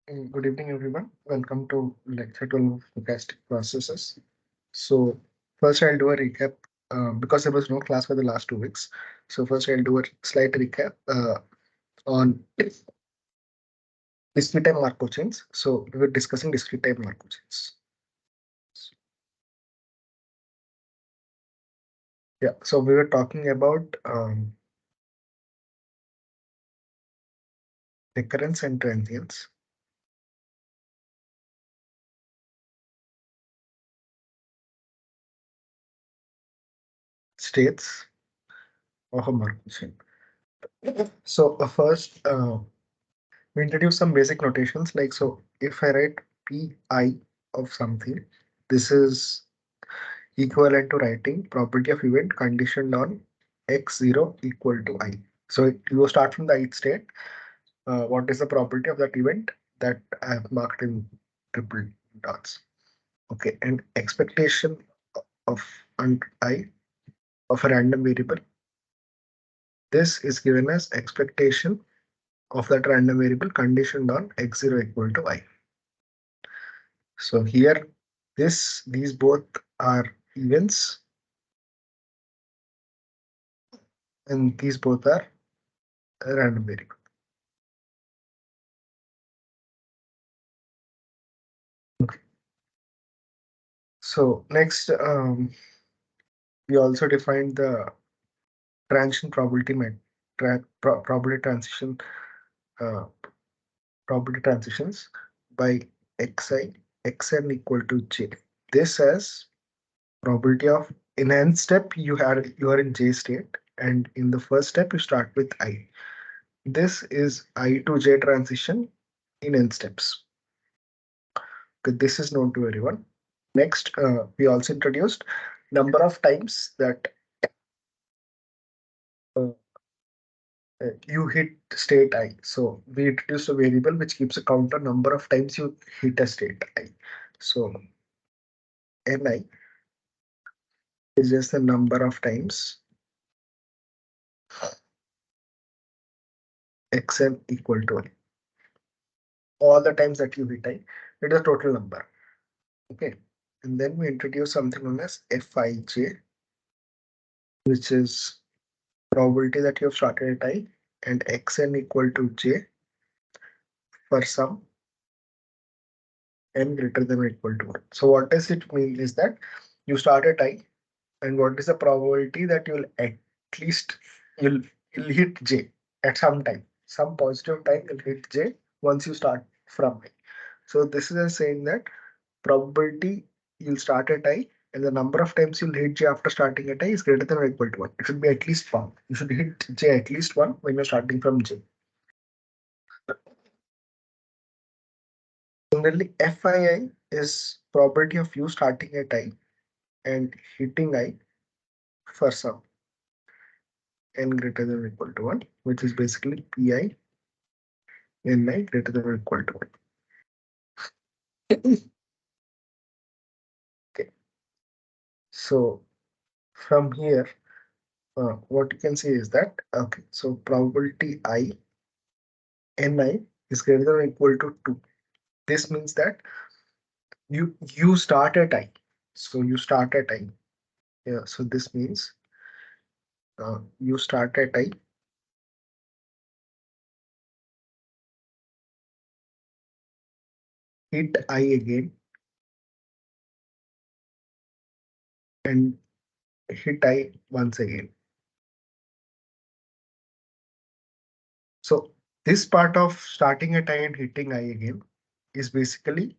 Good evening, everyone. Welcome to Lecture-12 of Stochastic Processes. So, first I'll do a recap because there was no class for the last 2 weeks. So, first I'll do a slight recap on discrete time Markov chains. So, we were discussing discrete time Markov chains. Yeah, so we were talking about recurrence and transients. States of a Markov chain. So, first, we introduce some basic notations like so. If I write pi of something, this is equivalent to writing property of event conditioned on x0 equal to I. So you start from the ith state. What is the property of that event that I have marked in triple dots? Okay, and expectation of I of a random variable. This is given as expectation of that random variable conditioned on x0 equal to I. So here, these both are events, and these both are a random variable. Okay. So next, we also defined the transition probability probability transition uh, probability transitions by xn equal to j. This as probability of in n step you are in j state, and in the first step you start with I. This is I to j transition in n steps. Okay, this is known to everyone. Next, we also introduced number of times that uh, you hit state I. So we introduced a variable which keeps a counter number of times you hit a state I. So Ni is just the number of times xn equal to I. All the times that you hit I, it is a total number. Okay. And then we introduce something known as Fij, which is probability that you have started at I and xn equal to j for some n greater than or equal to 1. So what does it mean is that you start at I, and what is the probability that you'll at least you'll, you'll hit j at some time, some positive time you'll hit j once you start from I. So this is saying that probability you'll start at I and the number of times you'll hit j after starting at I is greater than or equal to 1. It should be at least 1. You should hit j at least 1 when you're starting from j. Similarly, Fii is probability of you starting at I and hitting I for some n greater than or equal to 1, which is basically Pi Ni greater than or equal to 1. Okay. So from here, what you can see is that, okay, so probability I Ni is greater than or equal to 2. This means that you start at I. So you start at I. Yeah, so this means you start at I, hit I again, and hit I once again. So this part of starting at I and hitting I again is basically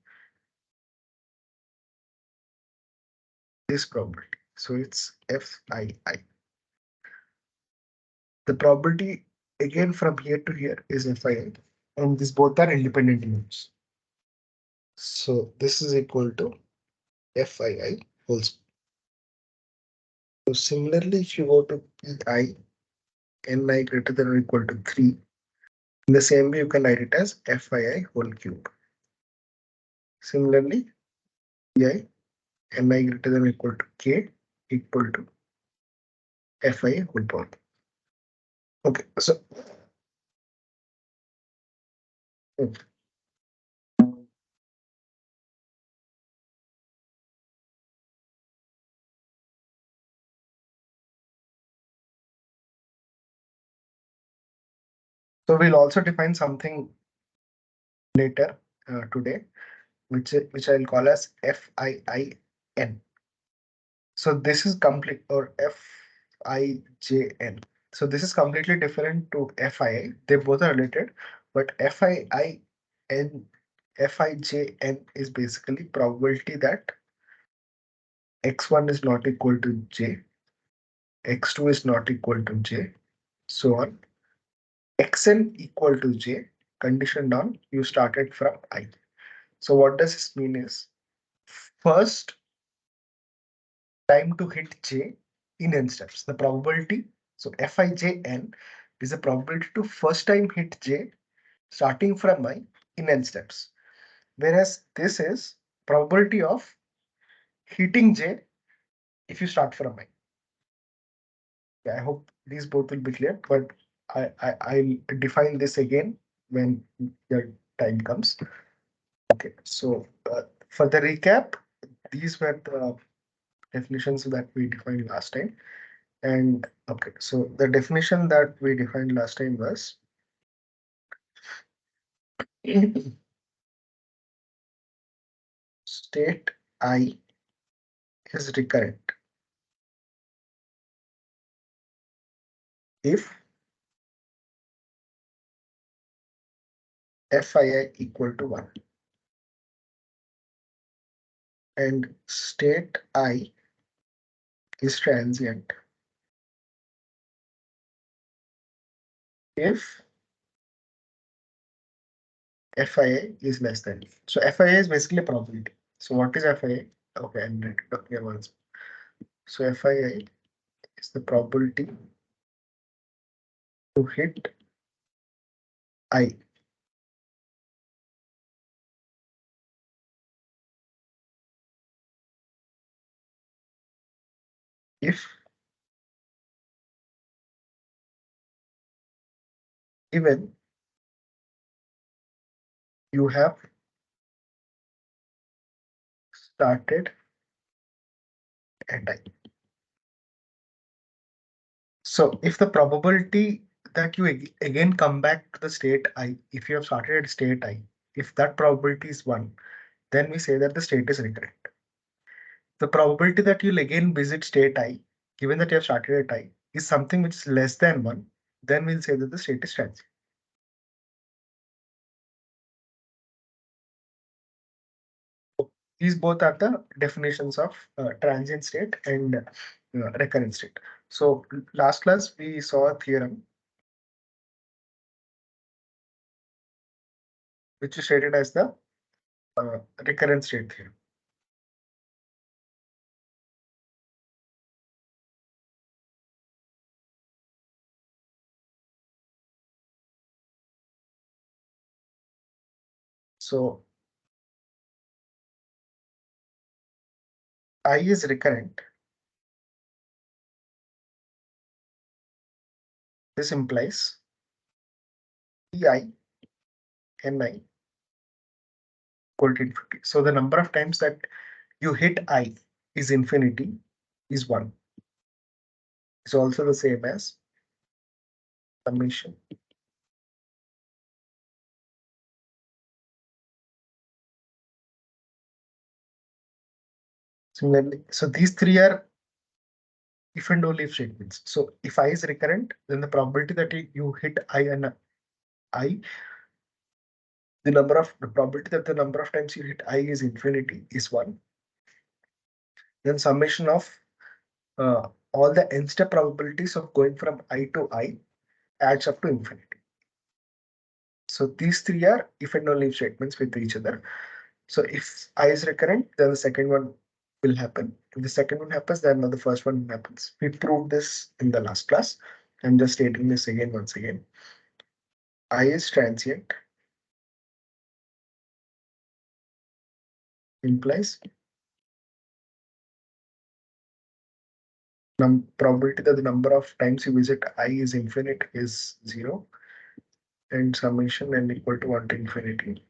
this probability. So it's Fii. The probability again from here to here is Fii, and these both are independent units. So this is equal to Fii whole square. So similarly, if you go to Pi Ni greater than or equal to 3, in the same way you can write it as Fii whole cube. Similarly, Pi Ni greater than or equal to K equal to Fii whole power. Okay, so So we'll also define something later today, which I'll call as FIIN. So this is complete, or FIJN. So this is completely different to FII. They both are related, but FIJN is basically probability that x1 is not equal to j, x2 is not equal to j, so on. Xn equal to j, conditioned on you started from I. So what does this mean is, first time to hit j in n steps, the probability. So Fijn is the probability to first time hit j starting from I in n steps. Whereas this is probability of hitting j if you start from I. Yeah, I hope these both will be clear, but I'll define this again when your time comes. Okay, so for the recap, these were the definitions that we defined last time. And okay, so the definition that we defined last time was state I is recurrent if Fii equal to 1, and state I is transient if Fii is less than. So Fii is basically a probability. So what is Fii? Okay, I'm talking about once. So Fii is the probability to hit I if even you have started at I. So if the probability that you again come back to the state I, if you have started at state I, if that probability is 1, then we say that the state is recurrent. The probability that you'll again visit state I, given that you have started at I, is something which is less than 1, then we'll say that the state is transient. These both are the definitions of transient state and recurrent state. So last class we saw a theorem which is stated as the recurrent state theorem. So I is recurrent. This implies Pi Ni equal to infinity. So the number of times that you hit I is infinity is 1. It's also the same as summation. Similarly, so these three are if and only if statements. So if I is recurrent, then the probability that you hit I and I, the probability that the number of times you hit I is infinity is 1. Then summation of all the n-step probabilities of going from I to I adds up to infinity. So these three are if and only if statements with each other. So if I is recurrent, then the second one will happen. If the second one happens, then the first one happens. We proved this in the last class. I'm just stating this again once again. I is transient implies probability that the number of times you visit I is infinite is 0, and summation n equal to 1 to infinity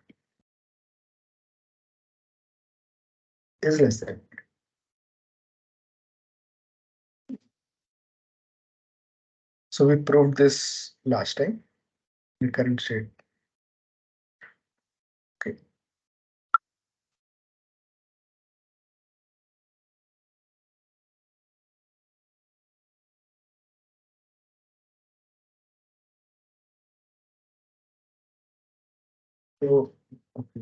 is less than. So we proved this last time. recurrent state. Okay. So, okay.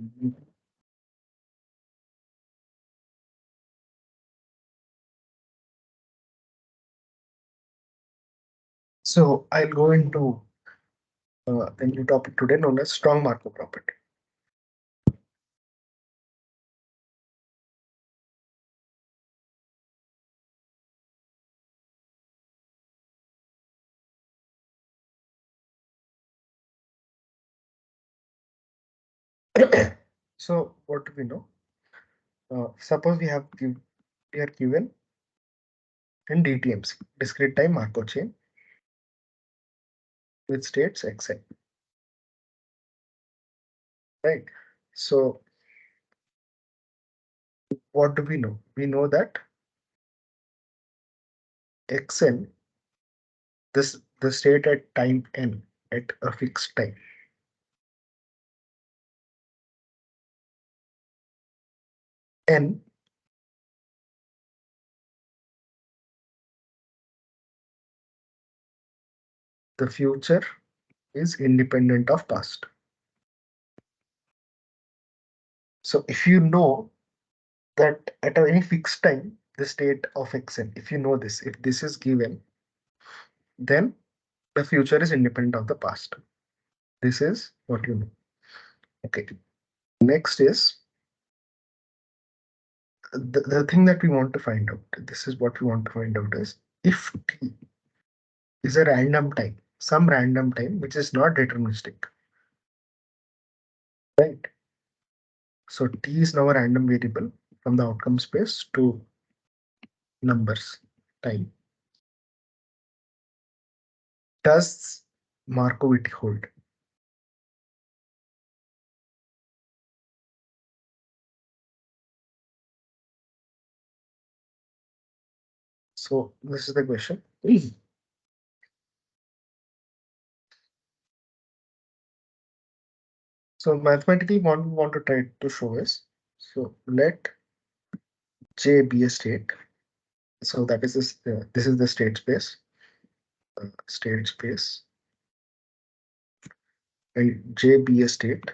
So I'll go into the new topic today known as strong Markov property. So what do we know? Suppose we are given in DTMC, discrete time Markov chain with states xn, right? So what do we know? We know that xn, this the state at time n at a fixed time. N, the future is independent of past. So if you know that at any fixed time, the state of xn, if you know this, if this is given, then the future is independent of the past. This is what you know. Okay. Next is the thing that we want to find out. This is what we want to find out is if t is a random time, some random time which is not deterministic, right? So t is now a random variable from the outcome space to numbers time. Does Markovity hold? So this is the question. So mathematically, what we want to try to show is, so let J be a state. So that is this is the state space, and J be a state,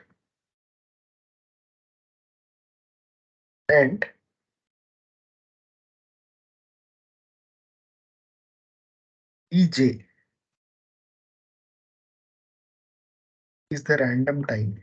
and EJ is the random time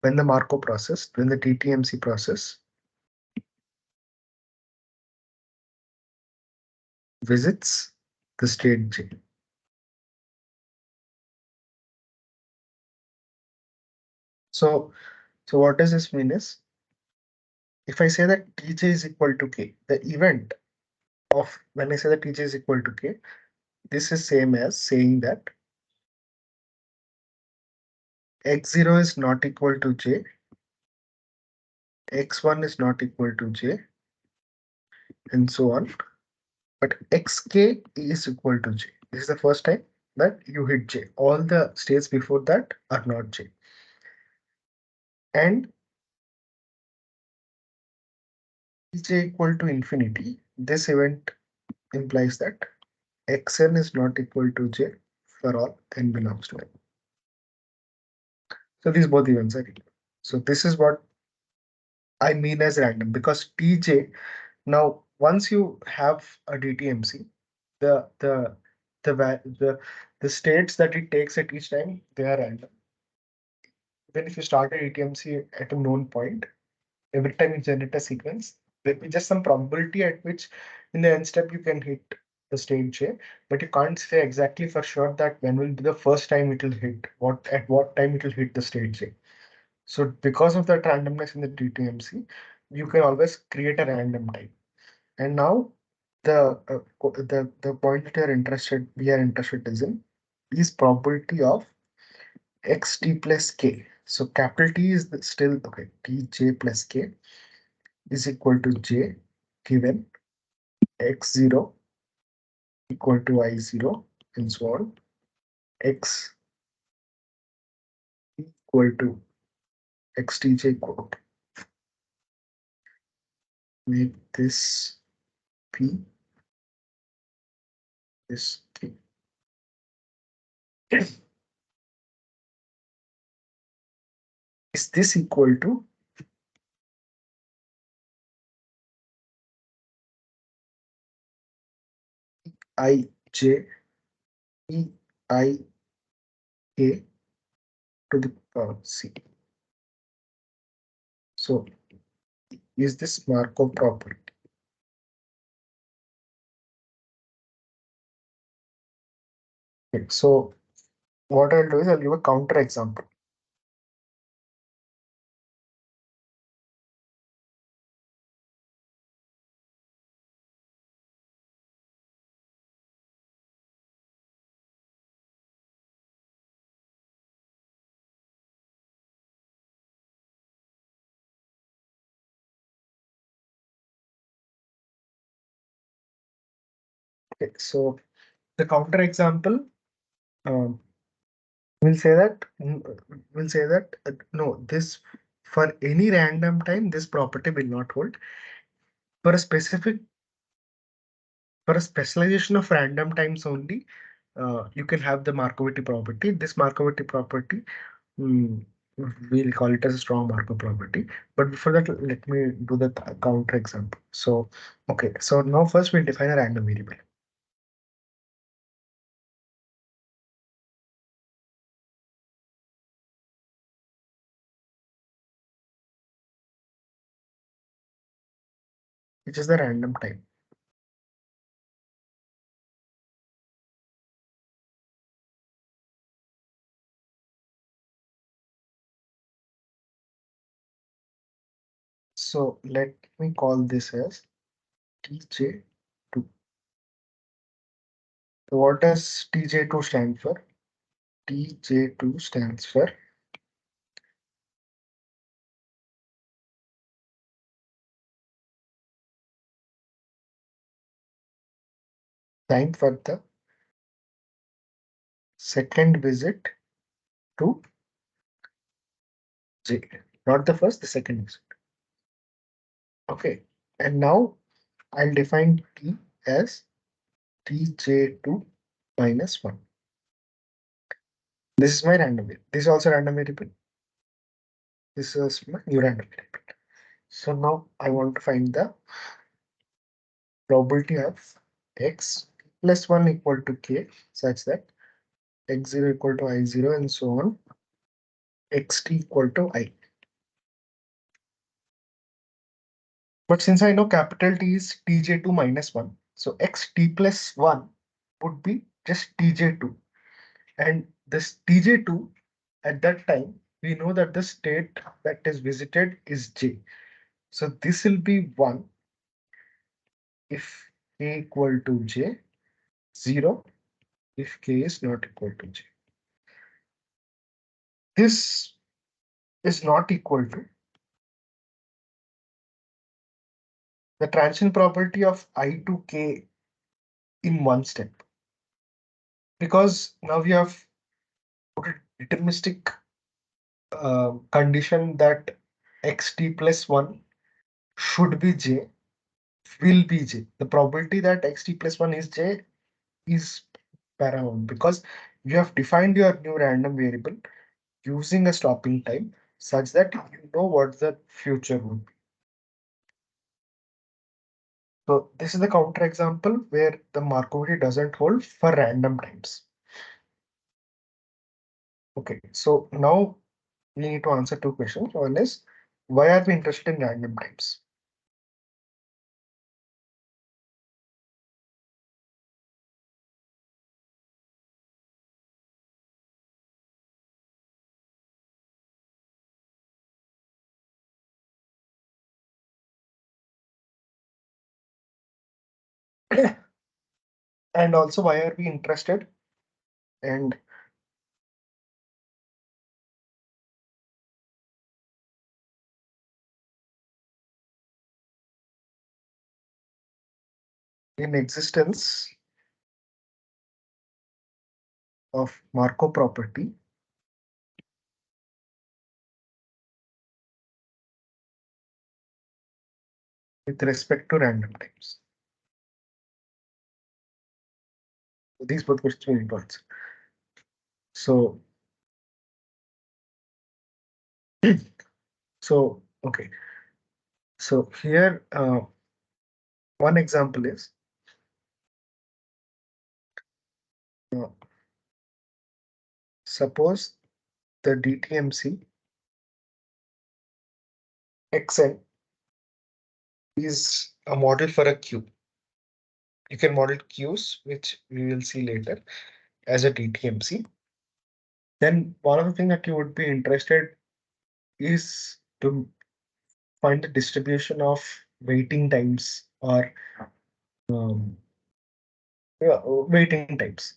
when when the DTMC process visits the state J. So, so what does this mean is, if I say that Tj is equal to K, the event of when I say that Tj is equal to K, this is same as saying that x0 is not equal to J, x1 is not equal to J, and so on. But xk is equal to J. This is the first time that you hit J. All the states before that are not J. And J equal to infinity, this event implies that xn is not equal to J for all n belongs to n. So these both events are equal. So this is what I mean as random, because Tj, now once you have a DTMC, the the the the states that it takes at each time, they are random. Even if you start a DTMC at a known point, every time you generate a sequence, there will be just some probability at which in the end step you can hit the state J, but you can't say exactly for sure that when will be the first time it will hit, at what time it will hit the state J. So because of that randomness in the DTMC, you can always create a random time. And now the point that we are interested is probability of xt plus k. So capital T is still okay. Tj plus k is equal to j given x0 equal to I0 and so on. X equal to xtj quote. Make this p this k. Is this equal to I j e I k to the power c? So is this Markov property? Okay, so what I'll do is I'll give a counter example. Okay, so the counter example um, will say that no, this for any random time this property will not hold. For a specific for a specialization of random times only, you can have the Markovity property. This Markovity property, mm, we'll call it as a strong Markov property. But before that, let me do the counter example. So, okay, so now first we'll define a random variable, which is the random time. So let me call this as TJ2. So what does TJ2 stand for? TJ2 stands for time for the second visit to J, not the first, the second visit. Okay, and now I'll define T as TJ2 minus 1. This is my random variable. This is also random variable. This is my new random variable. So now I want to find the probability of x plus 1 equal to k such that x0 equal to I0 and so on, xt equal to I. But since I know capital T is tj2 minus 1, so xt plus 1 would be just tj2. And this tj2, at that time, we know that the state that is visited is j. So this will be 1 if k equal to j, 0 if k is not equal to j. This is not equal to the transition probability of I to k in one step. Because now we have put a deterministic condition that xt plus 1 should be j, will be j. The probability that xt plus 1 is j is paramount because you have defined your new random variable using a stopping time such that you know what the future would be. So this is the counter example where the Markovity doesn't hold for random times. Okay, so now we need to answer two questions. One is, why are we interested in random times? And also, why are we interested? And in existence of Markov property with respect to random times. These both questions we need to answer. So, okay. So here, one example is uh, suppose the DTMC Xn is a model for a queue. You can model queues, which we will see later, as a DTMC. Then one of the things that you would be interested is to find the distribution of waiting times or um, waiting times.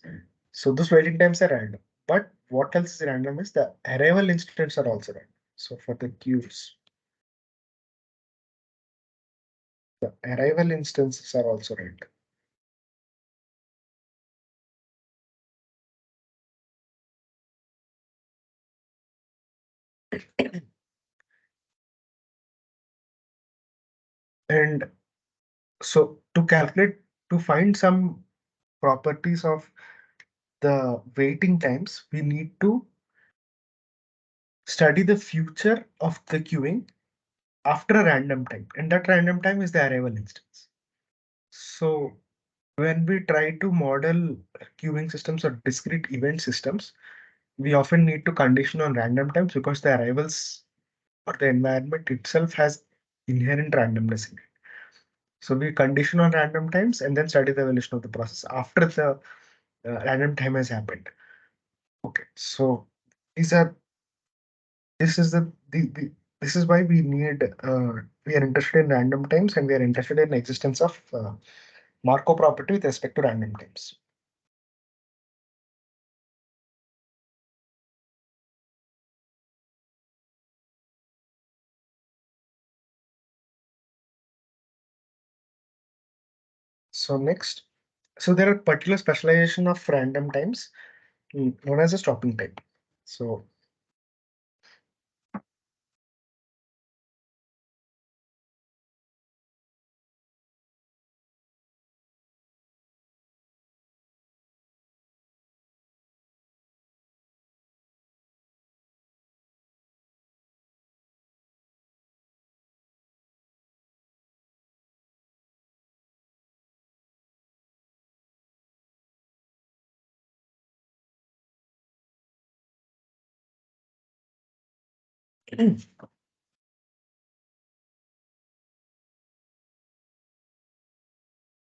So those waiting times are random. But what else is random is the arrival instants are also random. So for the queues, the arrival instances are also random. And so to find some properties of the waiting times, we need to study the future of the queuing after a random time. And that random time is the arrival instance. So when we try to model queuing systems or discrete event systems, we often need to condition on random times because the arrivals or the environment itself has inherent randomness in it. So we condition on random times and then study the evolution of the process after the random time has happened. Okay, so these are this is the this is why we are interested in random times and we are interested in existence of Markov property with respect to random times. So next, so there are particular specialization of random times known as a stopping time. So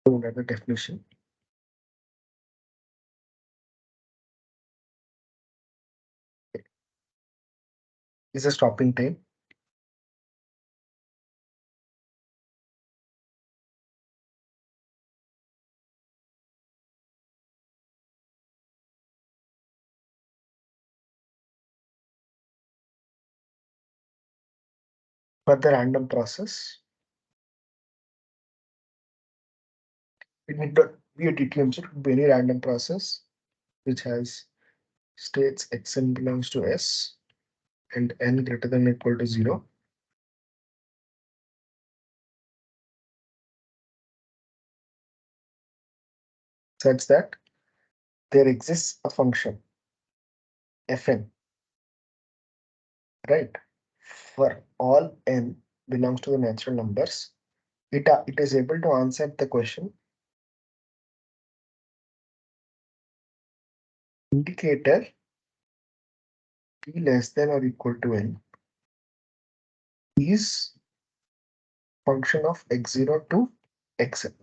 another definition is a stopping time. For the random process, it need not be a DTMC, it could be any random process which has states xn belongs to s and n greater than or equal to 0, such that there exists a function fn, right? For all n belongs to the natural numbers, it is able to answer the question indicator p less than or equal to n is function of x0 to xn.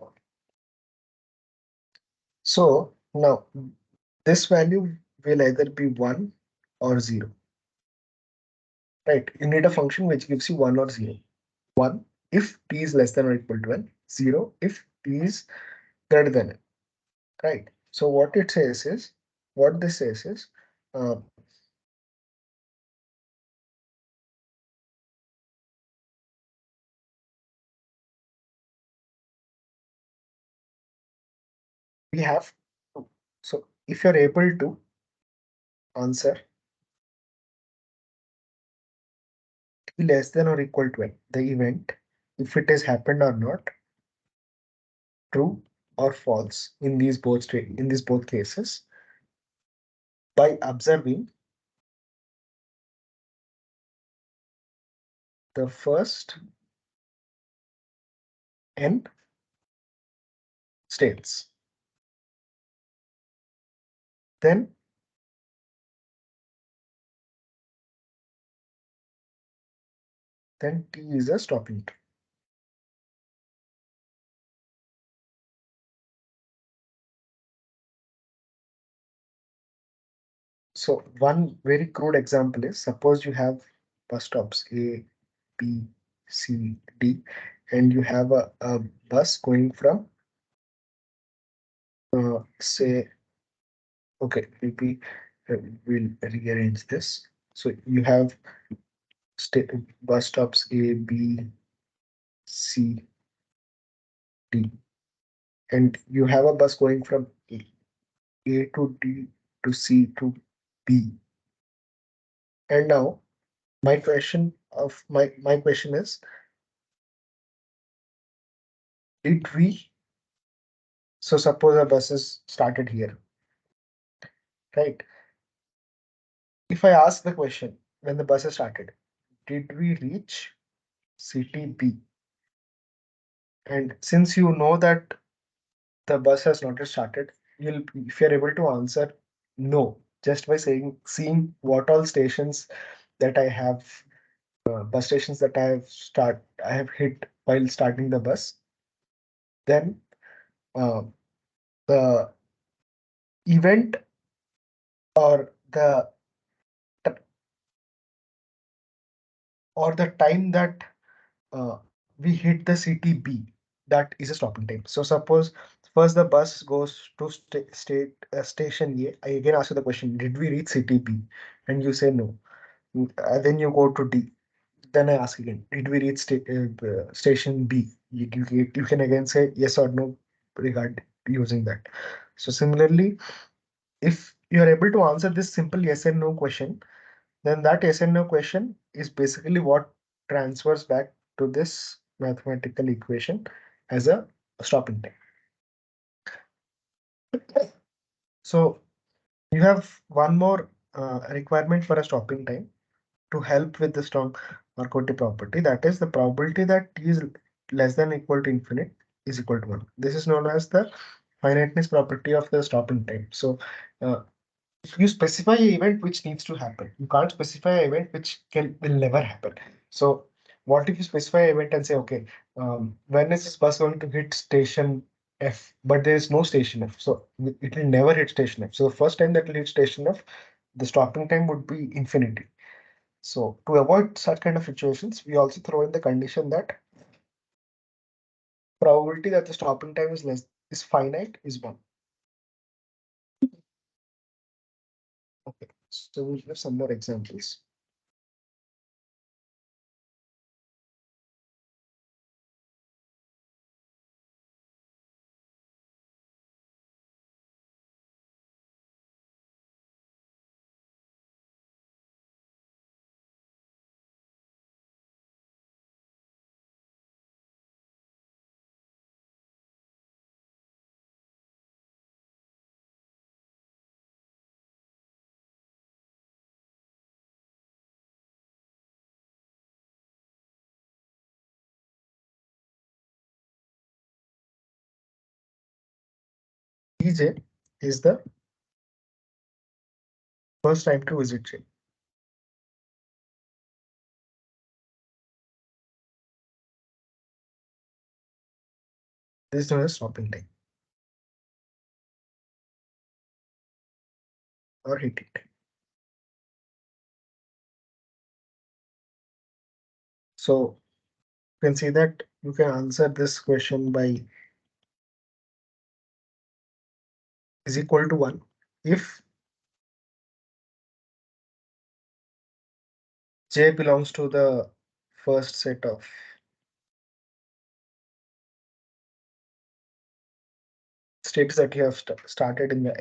So now this value will either be 1 or 0, right? You need a function which gives you 1 or 0. 1 if t is less than or equal to n, 0 if t is greater than n, right? So what this says is, uh, we have, so if you're able to answer t less than or equal to n, the event, if it has happened or not, true or false in these both cases, by observing the first n states, then t is a stopping time. So one very crude example is, suppose you have bus stops A, B, C, D, and you have a bus going from, say, okay, maybe we'll rearrange this. So you have bus stops A, B, C, D, and you have a bus going from A to D to C to B. And now my question is, did we, so suppose a bus is started here, right? If I ask the question, when the bus is started, did we reach city B? And since you know that the bus has not yet started, if you're able to answer no, just by seeing what all stations that I have, bus stations that I have hit while starting the bus, then uh, the event, or the time that uh, we hit the city B, that is a stopping time. So suppose first the bus goes to station A. I again ask you the question, did we reach city B? And you say no. Then you go to D. Then I ask again, did we reach station B? You can again say yes or no regard using that. So similarly, if you are able to answer this simple yes and no question, then that yes and no question is basically what transfers back to this mathematical equation as a stopping time. So you have one more requirement for a stopping time to help with the strong Markov property. That is, the probability that t is less than or equal to infinite is equal to 1. This is known as the finiteness property of the stopping time. So uh, if you specify an event which needs to happen, you can't specify an event which will never happen. So what if you specify an event and say, okay, when is this bus going to hit station F? But there is no station F, so it will never hit station F. So the first time that will hit station F, the stopping time would be infinity. So to avoid such kind of situations, we also throw in the condition that probability that the stopping time is finite is 1. Okay, so we'll have some more examples. DJ is the first time to visit J. This is known as stopping time or hitting time. So you can see that you can answer this question by is equal to 1 if j belongs to the first set of states that you have started in the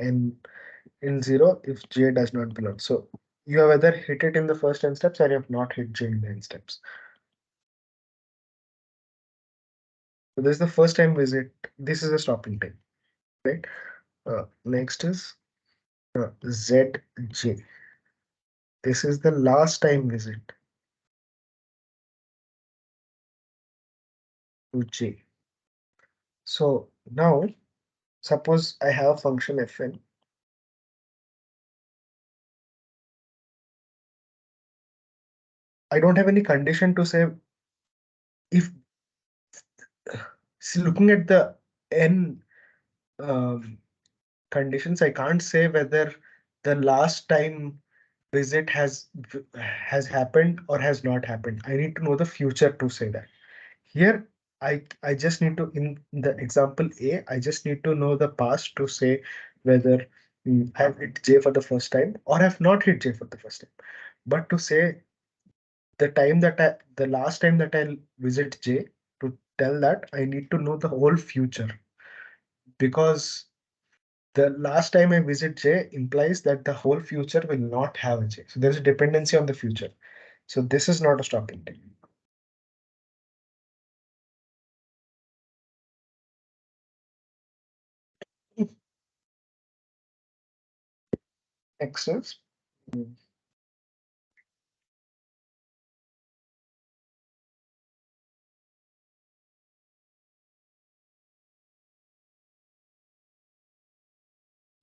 in 0 if j does not belong. So you have either hit it in the first n steps or you have not hit j in the n steps. So this is the first time visit. This is a stopping time, right? Next is zj. This is the last time visit to j. So now suppose I have a function fn. I don't have any condition to say if, see, looking at the n um, conditions, I can't say whether the last time visit has happened or has not happened. I need to know the future to say that. Here, I just need to, in the example A, I just need to know the past to say whether I've hit J for the first time or have not hit J for the first time. But to say the last time that I'll visit J, to tell that I need to know the whole future, because the last time I visit J implies that the whole future will not have a J. So there's a dependency on the future. So this is not a stopping time. Next is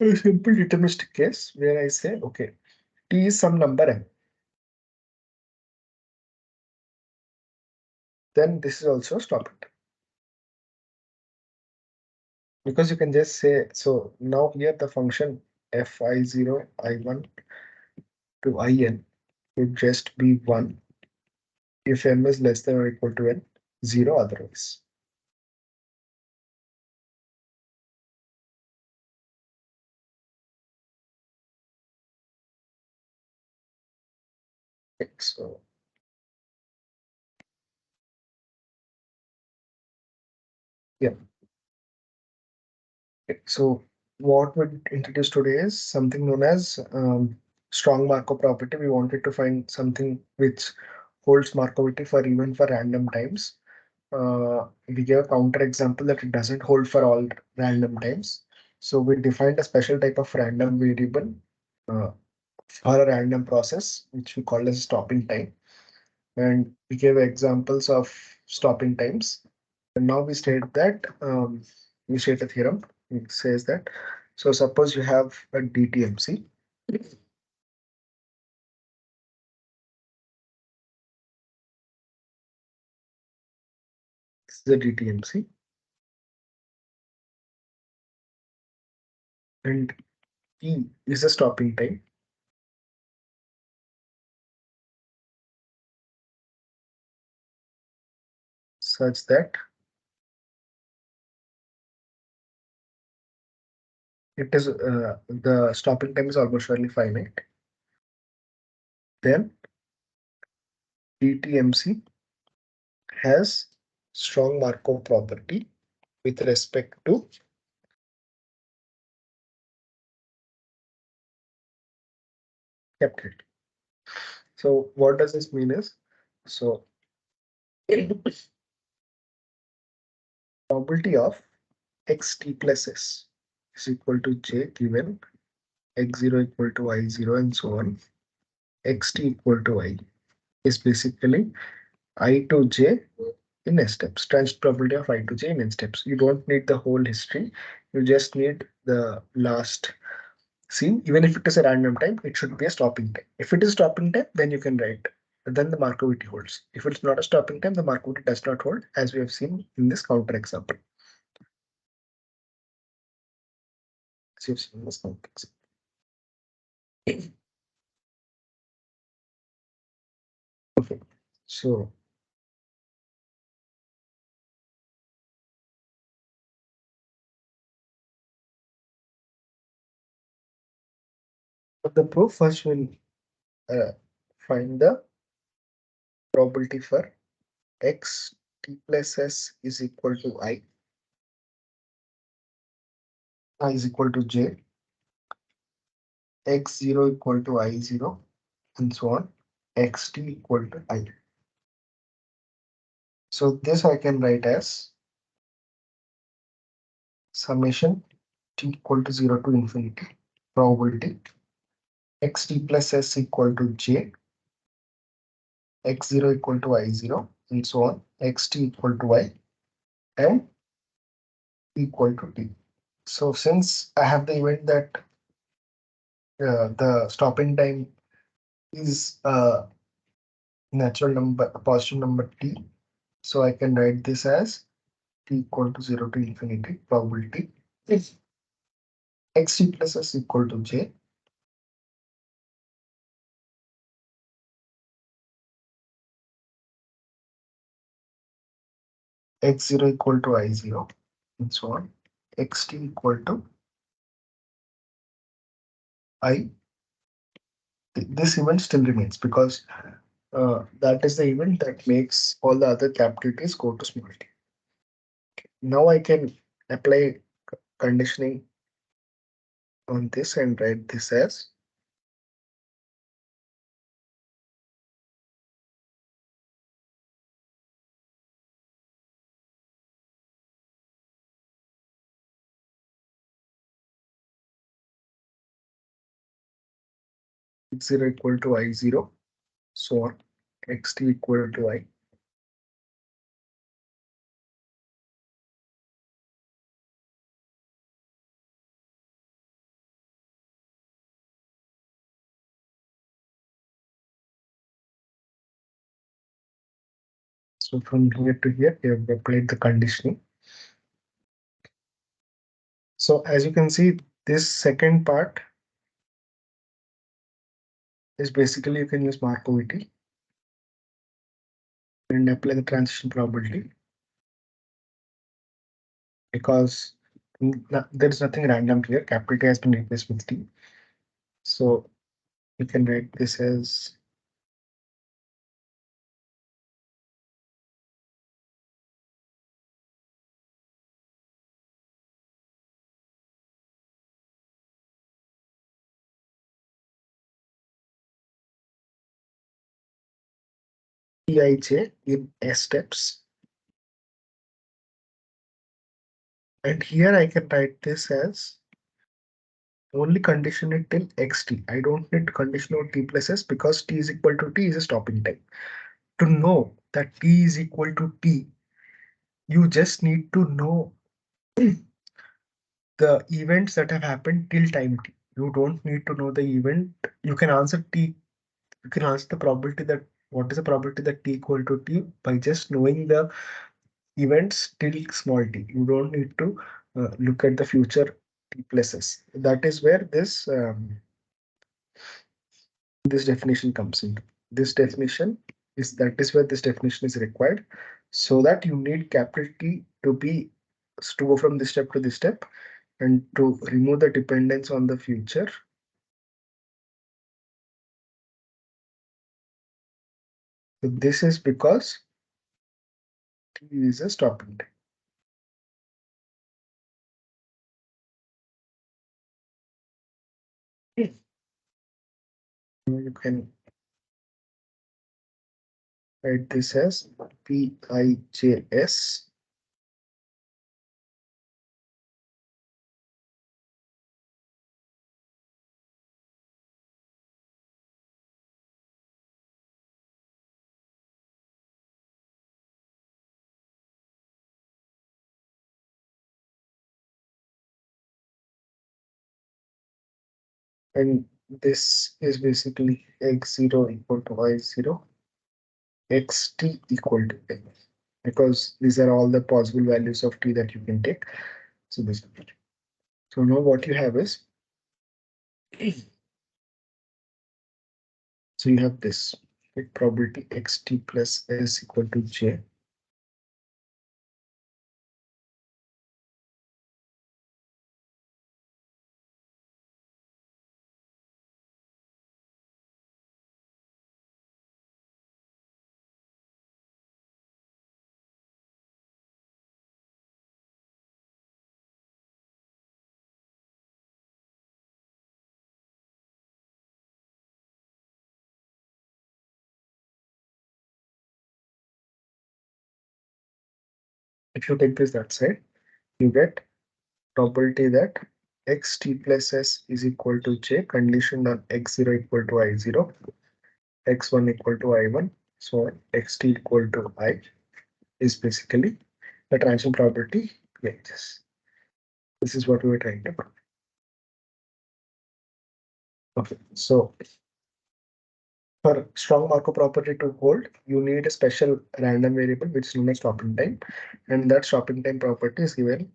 a simple deterministic case where I say, okay, T is some number n. Then this is also a stopping time. Because you can just say, so now here the function fi0, i1 to in would just be 1 if m is less than or equal to n, 0 otherwise. Okay, so yeah. Okay, so what we introduced today is something known as strong Markov property. We wanted to find something which holds Markovity for even for random times. We gave a counter example that it doesn't hold for all random times. So we defined a special type of random variable uh, for a random process, which we call as stopping time. And we gave examples of stopping times. And now we state a theorem. It says that. So suppose you have a DTMC. This is a DTMC. And T is a stopping time such that the stopping time is almost surely finite. Then DTMC has strong Markov property with respect to capital T. So what does this mean is, so probability of xt plus s is equal to j given x0 equal to y0 and so on, xt equal to I is basically I to j in n steps, transit probability of I to j in n steps. You don't need the whole history, you just need the last. See, even if it is a random time, it should be a stopping time. If it is stopping time, then you can write. Then the Markovity holds. If it's not a stopping time, the Markovity does not hold, as we have seen in this counter example. As you've seen in this counter example. Okay, so For the proof, first we'll find the probability for x t plus s is equal to I is equal to j, x0 equal to I0, and so on, xt equal to I. So this I can write as summation t equal to 0 to infinity probability xt plus s equal to j, x0 equal to I0, and so on, xt equal to I, and equal to t. So since I have the event that the stopping time is a natural number, a positive number t, so I can write this as t equal to 0 to infinity probability if xt plus s equal to j, x0 equal to I0, and so on, xt equal to I. This event still remains because that is the event that makes all the other capital T's go to small t. Now I can apply conditioning on this and write this as x0 equal to I0, so on, xt equal to I. So from here to here, we have applied the conditioning. So as you can see, this second part is basically you can use Markov and apply the transition probability because there is nothing random here. Capital T has been replaced with T. So we can write this as Tij in S steps. And here I can write this as only condition it till xt. I don't need to condition out t plus s because t is equal to t is a stopping time. To know that t is equal to t, you just need to know the events that have happened till time t. You don't need to know the event. You can answer t. You can answer the probability that what is the probability that t equal to t by just knowing the events till small t. You don't need to look at the future t plus s. That is where this definition comes in. This definition is that is where this definition is required, so that you need capital T to go from this step to this step and to remove the dependence on the future. So this is because T is a stopping time. You can write this as PIJS and this is basically x0 equal to y0, xt equal to n, because these are all the possible values of t that you can take. So this. So now what you have is, so you have this probability xt plus s equal to j. If you take this that side, you get probability that xt plus s is equal to j conditioned on x0 equal to I0, x1 equal to I1, so on, xt equal to I is basically the transition probability like this. This is what we were trying to prove. Okay, so for strong Markov property to hold, you need a special random variable which is known as stopping time, and that stopping time property is given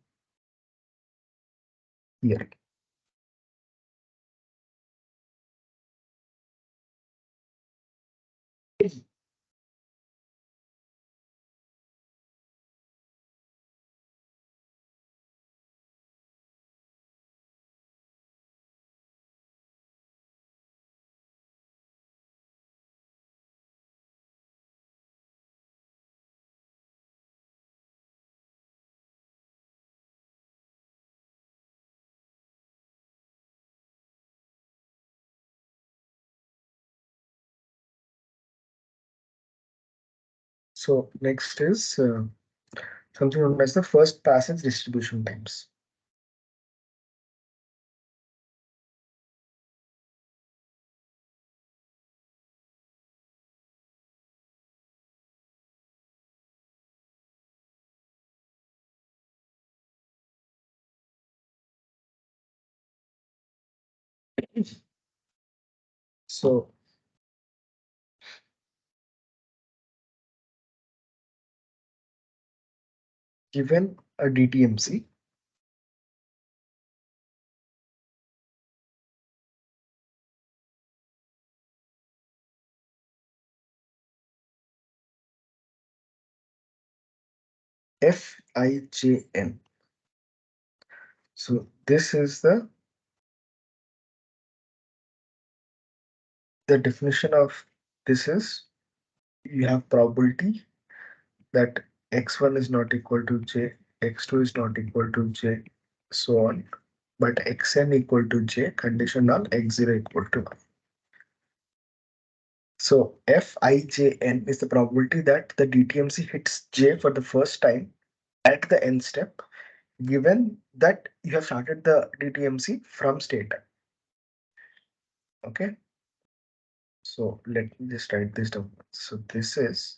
here. So next is something known as the first passage distribution times. So given a DTMC, Fijn. So this is the definition of this is you have probability that x1 is not equal to j, x2 is not equal to j, so on, but xn equal to j condition on x0 equal to 1. So Fijn is the probability that the DTMC hits j for the first time at the end step, given that you have started the DTMC from state. Okay. So let me just write this down. So this is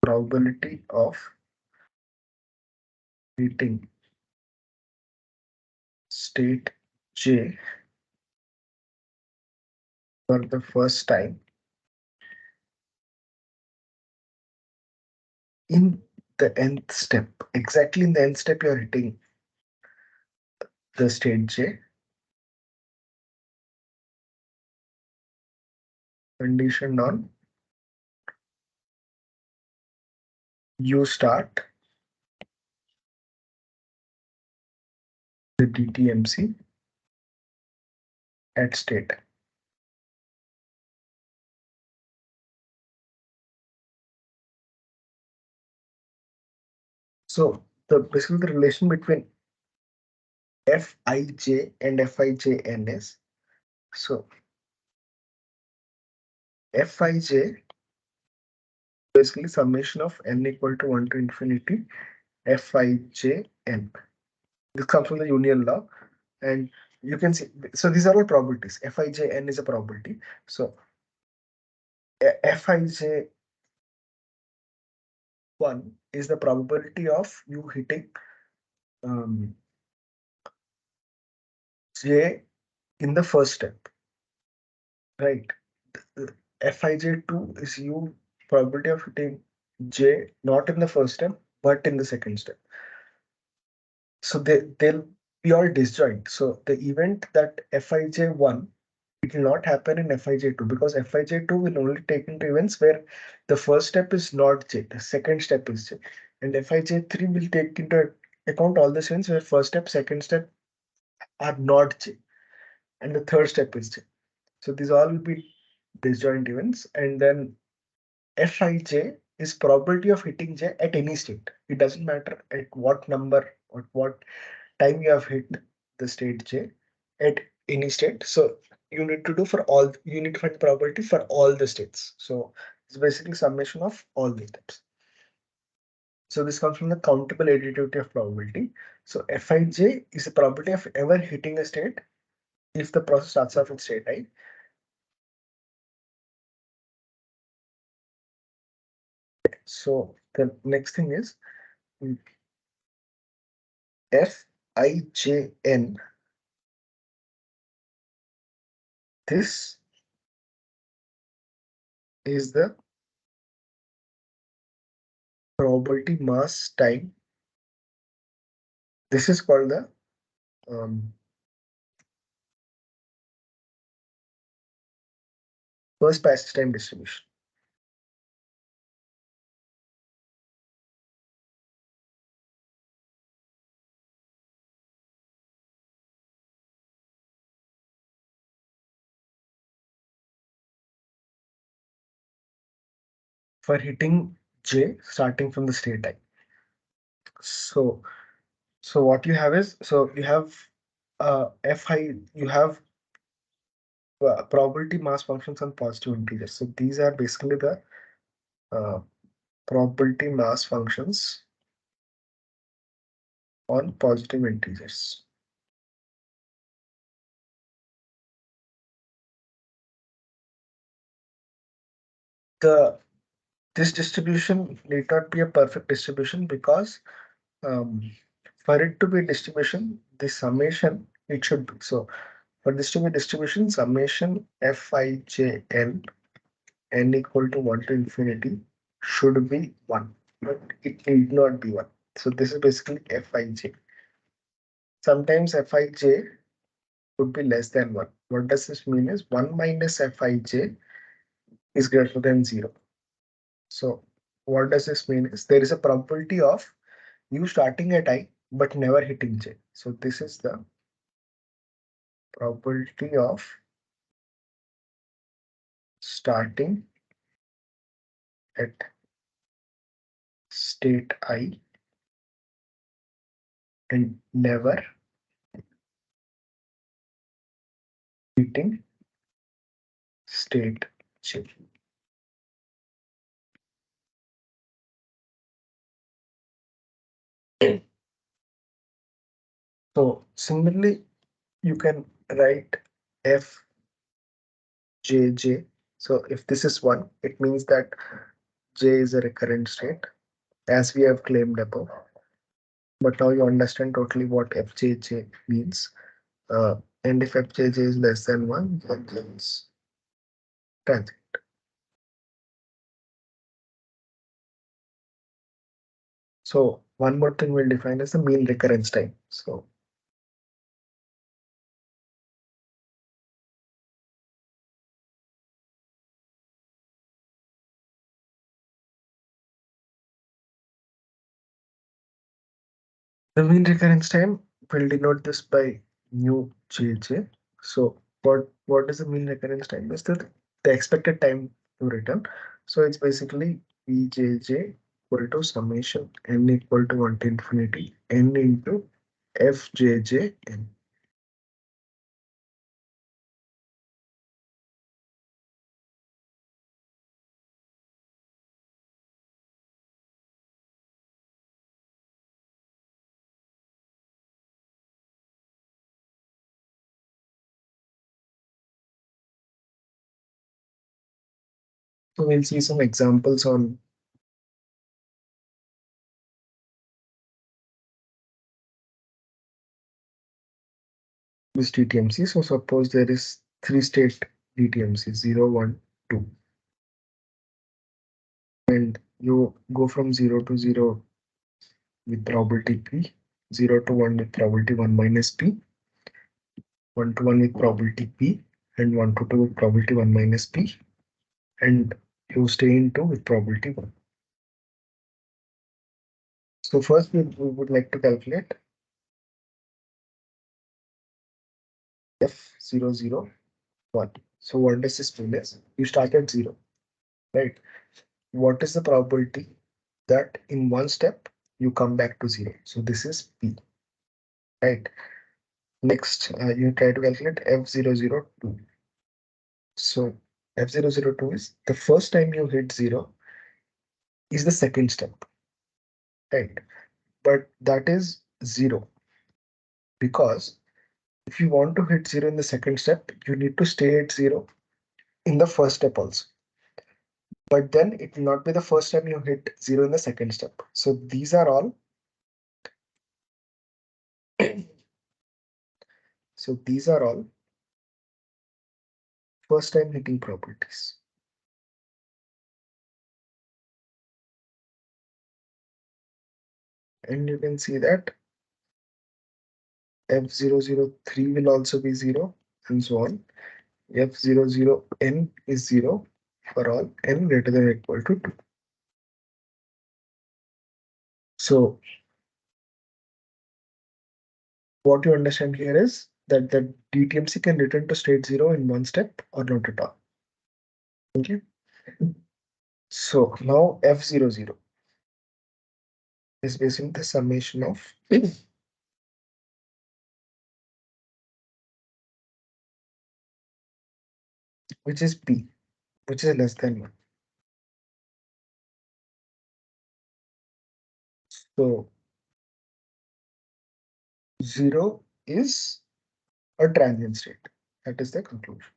probability of hitting state j for the first time in the nth step. Exactly in the nth step, you're hitting the state j conditioned on you start the DTMC at state. So the basically the relation between Fij and Fijn is so Fij basically summation of n equal to 1 to infinity Fijn. This comes from the union law, and you can see. So these are all probabilities. Fijn is a probability. So Fij1 is the probability of you hitting um, j in the first step, right? Fij2 is you probability of hitting j not in the first step but in the second step. So they'll be all disjoint. So the event that Fij1, it will not happen in Fij2 because Fij2 will only take into events where the first step is not j, the second step is j, and Fij3 will take into account all the events where first step, second step are not j, and the third step is j. So these all will be disjoint events, and then Fij is probability of hitting j at any state. It doesn't matter at what number or what time you have hit the state j at any state. So you need to do for all, you need to find the probability for all the states. So it's basically summation of all the steps. So this comes from the countable additivity of probability. So Fij is the probability of ever hitting a state if the process starts off in state I. So the next thing is Fijn. This is the probability mass time. This is called the first passage time distribution. For hitting J starting from the state I. So what you have is, so you have Fi, you have probability mass functions on positive integers. So these are basically the uh, probability mass functions on positive integers. This distribution need not be a perfect distribution because for it to be a distribution, the summation it should be. So for this to be a distribution, summation Fijn n equal to 1 to infinity should be 1, but it need not be 1. So this is basically Fij. Sometimes Fij would be less than 1. What does this mean is 1 minus Fij is greater than 0. So what does this mean is there is a probability of you starting at I but never hitting J. So this is the probability of starting at state I and never hitting state J. So similarly, you can write Fjj. So if this is 1, it means that J is a recurrent state, as we have claimed above. But now you understand totally what Fjj means. And if Fjj is less than 1, then it's transient. So one more thing we'll define as the mean recurrence time. So the mean recurrence time will denote this by nu jj. So what is the mean recurrence time? Is the expected time to return. So it's basically Vjj equal to summation n equal to 1 to infinity n into Fjj n. So we'll see some examples on this DTMC. So suppose there is 3-state DTMC 0, 1, 2. And you go from 0 to 0 with probability p, 0 to 1 with probability 1 minus p, 1 to 1 with probability p, and 1 to 2 with probability 1 minus p, and you stay in 2 with probability 1. So first we would like to calculate F001. So what does this mean is you start at 0, right? What is the probability that in one step you come back to 0? So this is p, right? Next, you try to calculate F002. So F002 is the first time you hit 0 is the second step. right? But that is 0, because if you want to hit 0 in the second step, you need to stay at 0 in the first step also. But then it will not be the first time you hit 0 in the second step. So these are all so these are all first time hitting properties. And you can see that F003 will also be 0 and so on. F00n is 0 for all n greater than or equal to 2. So what you understand here is that the DTMC can return to state 0 in one step or not at all. Okay. So now F00 is basically the summation of which is P, which is less than 1. So 0 is a transient state. That is the conclusion.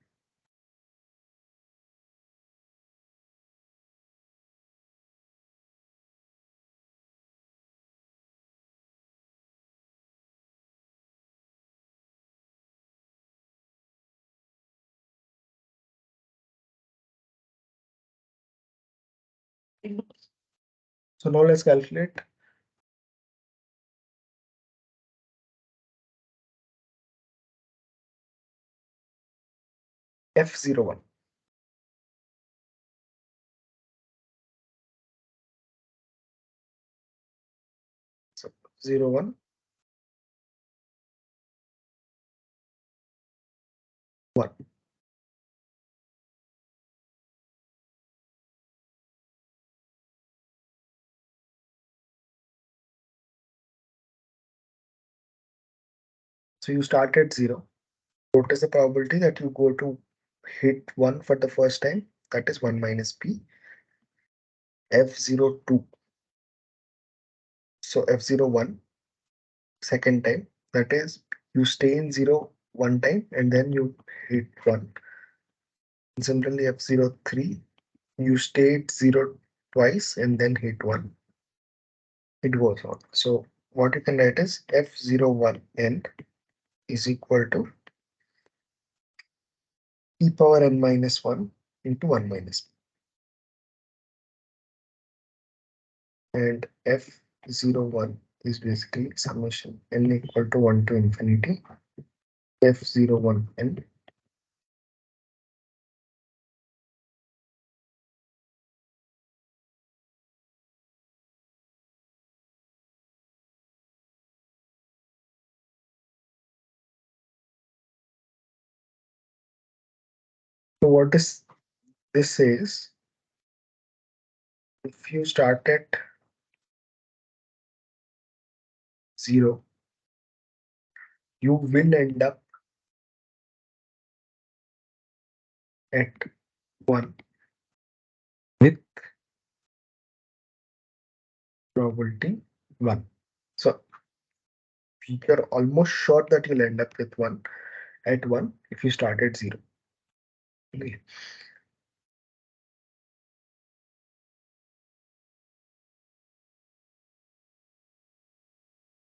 So now let's calculate F01. So 0, 1, 1. So you start at 0. What is the probability that you go to hit 1 for the first time? That is 1 minus P. F02. So F01 second time. That is you stay in 0 one time and then you hit 1. And similarly F03, you stay at 0 twice and then hit 1. It goes on. So what you can write is F01n is equal to e power n minus 1 into 1 minus p. And F01 is basically summation n equal to 1 to infinity F01n. So what is this says, if you start at 0, you will end up at 1 with probability 1. So you're almost sure that you'll end up with 1 at 1 if you start at 0. Okay.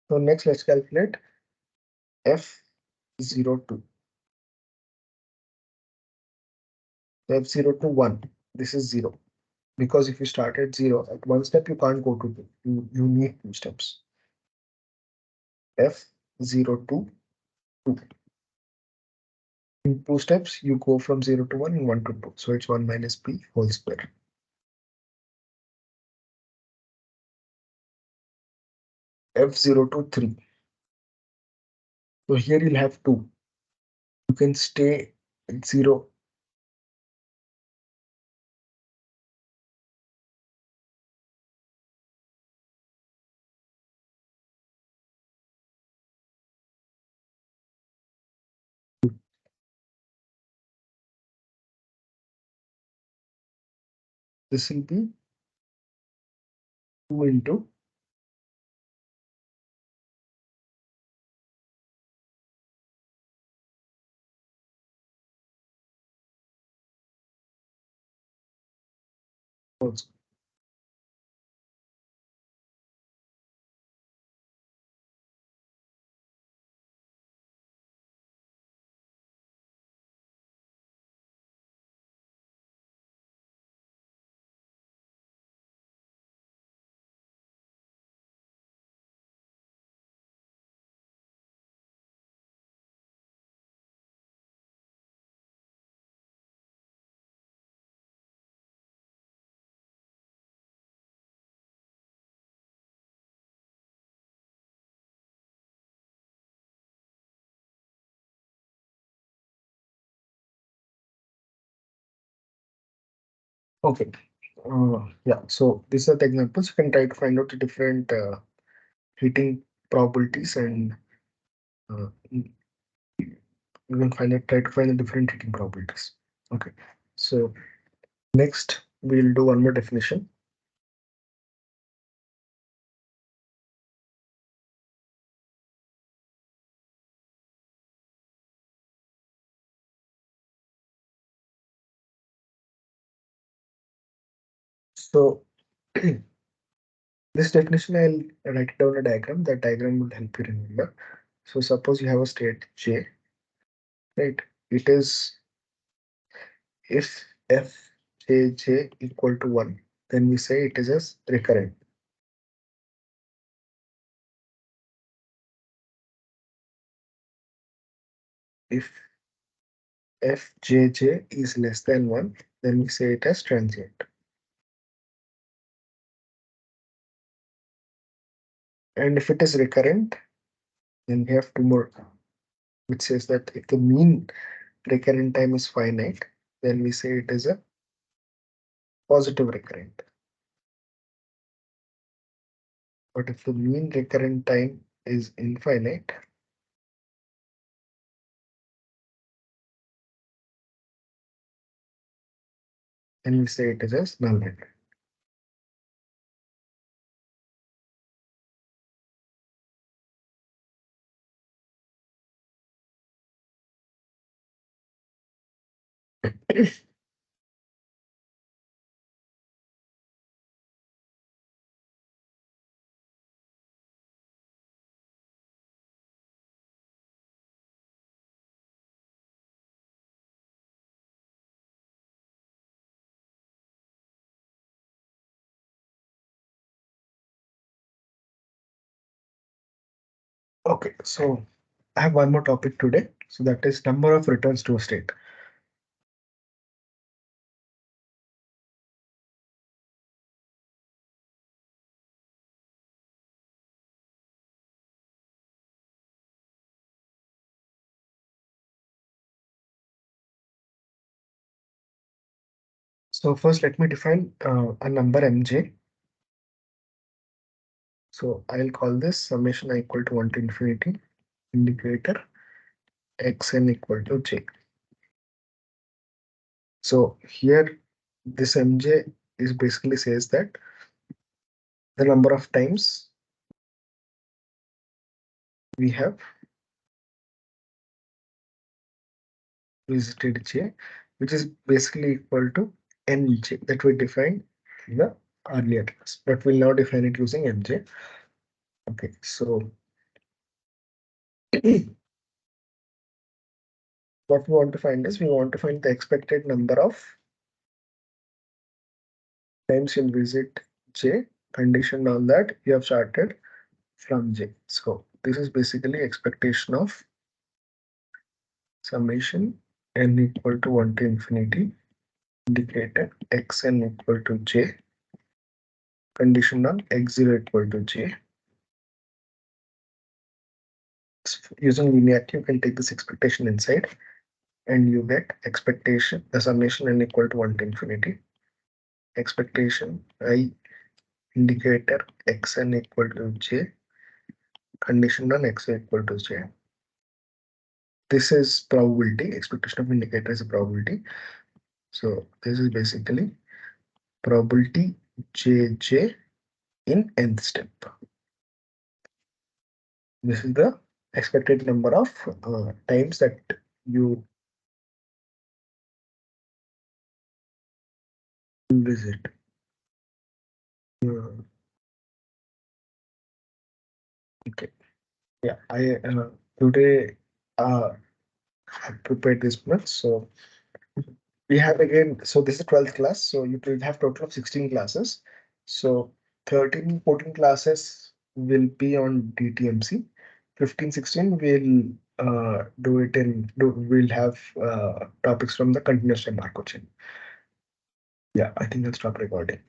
So next let's calculate F02. F021. This is 0. Because if you start at 0, at one step you can't go to 2. You need 2 steps. F02, 2. In 2 steps, you go from 0 to 1 and 1 to 2. So it's 1 minus p whole square. F023. So here you'll have 2. You can stay at 0. This will be 2 into Also. Okay. Yeah. So these are the examples. You can try to find out the different heating probabilities, and you can try to find the different heating probabilities. Okay. So next we'll do one more definition. So this definition, I'll write it down a diagram. That diagram will help you remember. So suppose you have a state J, right? It is if Fjj equal to 1, then we say it is as recurrent. If Fjj is less than 1, then we say it as transient. And if it is recurrent, then we have two more, which says that if the mean recurrent time is finite, then we say it is a positive recurrent. But if the mean recurrent time is infinite, then we say it is as null recurrent. Okay, so I have one more topic today. So that is number of returns to a state. So first, let me define a number mj. So I'll call this summation I equal to 1 to infinity indicator xn equal to j. So here, this mj is basically says that the number of times we have visited j, which is basically equal to nj that we defined in the earlier class, but we'll now define it using mj. Okay, so what we want to find is we want to find the expected number of times you'll visit j, conditioned on that you have started from j. So this is basically expectation of summation n equal to 1 to infinity indicated xn equal to j, conditioned on x0 equal to j. Using linearity, you can take this expectation inside and you get expectation, the summation n equal to 1 to infinity, expectation I indicator xn equal to j, conditioned on x equal to j. This is probability, expectation of indicator is a probability. So this is basically probability jj in nth step. This is the expected number of times that you visit. Okay. Yeah, I today have prepared this much. So we have again, so this is 12th class. So you will have total of 16 classes. So 13, 14 classes will be on DTMC. 15, 16 will do it we'll have topics from the continuous time Markov chain. Yeah, I think I'll stop recording.